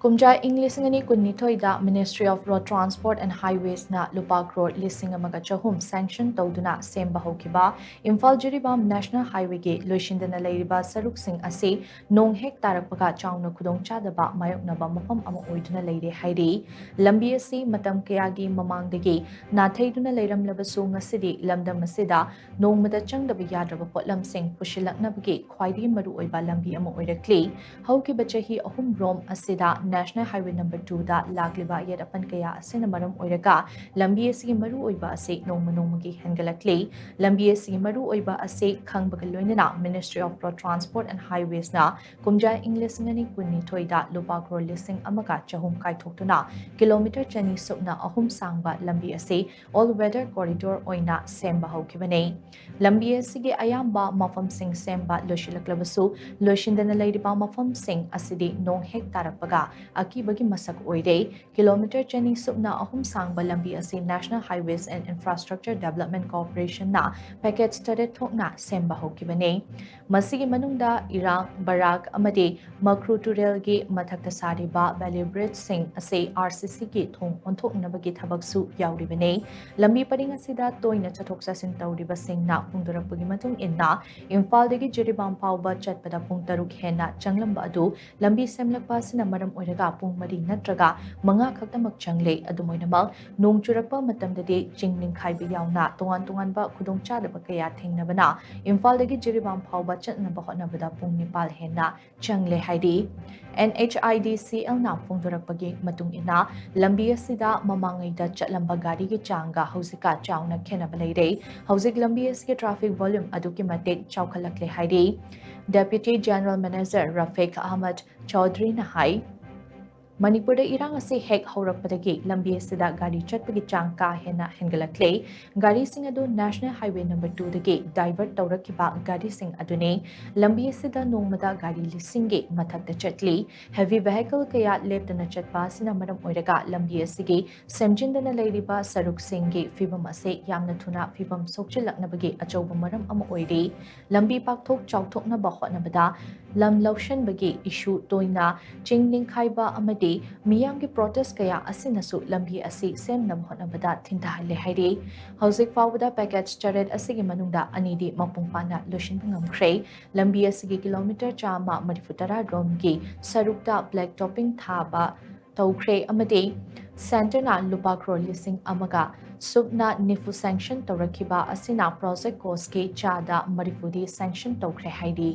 Kumjai ing lising ani kunnithoida Ministry of Road Transport and Highways na lupa crore lising amaga chahum sanction tawduna semba hokiba Imphal Jiribam National Highway ge loishindana leiriba saruk sing ase nong hek tarakpaga chauna khudong chadaba mayoknaba mafam ama oiduna leire hairi lambi ase matam kayagi mamangdagi nathaiduna leiramlabasu ngasidi lamdam asida nongmada changdaba yadraba potlam sing pushilaknabagi khwaidi maru oiba lambi ama oirakli haukiba chahi ahum rom asida National Highway number 2 da lagliba yet apan kaya asina maram oiraga lambi asigi maru oiba ase nongmagi hengalakli lambi asigi maru oiba ase khangbaga loinana Ministry of Road Transport and Highways na kumjai English ngani kunni thoida lupa crore lising amaga chahum kaithoktuna kilometer chani sukna ahum sangba lambi ase all weather corridor oina semba haukibane lambi asigi ayamba mafam sing semba loshilaklabasu loshindana leiriba mafam sing asidi nong hek tarakpaga akibagi masak oire kilometer chani subna ahum sangba lambi ase National Highways and Infrastructure Development Corporation na package tare thokna semba hokibane masigi manungda Irang Barak amade Makru Turel gi mathakta sariba Valley Bridge sing ase RCC gi thong onthoknabagi thabaksu yauribane lambi paring asida toina chathok chasin tawriba singna pungdurapagi matung inna Imphal dagi Jiribam pawba chatpada pung taruk hena changlamba adu lambi semlakpa sina maram oiraga pung mari natraga manga khaktamak changle adumoinamak nong churakpa matamdadi chingning khaiba yauna tongan ba khudong chadaba kaya thengnabana Imphal dagi Jiribam phawba chatnaba hotnabada pung nipal henna changle haidi NHIDCL na phongdorakpagi matung ina lambi asida mamangaida chatlamba gari gi changa hausika chauna khenaba leire hauzik lambi asigi traffic volume aduki matek chawkhalakle haidi Deputy General Manager Rafiq Ahmad Chaudhry na hai Manipur da irang ase hek haurakpadagi lambi asida gari chatpagi chang ka hena hengalakle gari sing adu National Highway number 2 dagi divert tawrakiba gari sing adune lambi asida nongmada gari lisinge mathakta chatli heavy vehicle kaya leptana chatpa sina maram oiraga lambi asigi semjindana leiriba saruk singge fibam ase yamna thuna fibam sokchilaknabagi achauba maram ama oiri lambi pakthok chawthokna ba hotnabada lam laushan bagi issue toina chingning khaiba amadi miyamgi protest kaya asinasu lambi asi semnam hotnabada thintahale hairi hauzik fawda package charet asigi manungda anidi mapungpana loshin ngamkhre lambi asigi kilometer chama marifutara romgi sarukta black topping thaba tawkhre amadi center na lupa crore lising amaga subna nifu sanction tawrakiba asina project cost ke chada marifudi sanction tawkhre hairi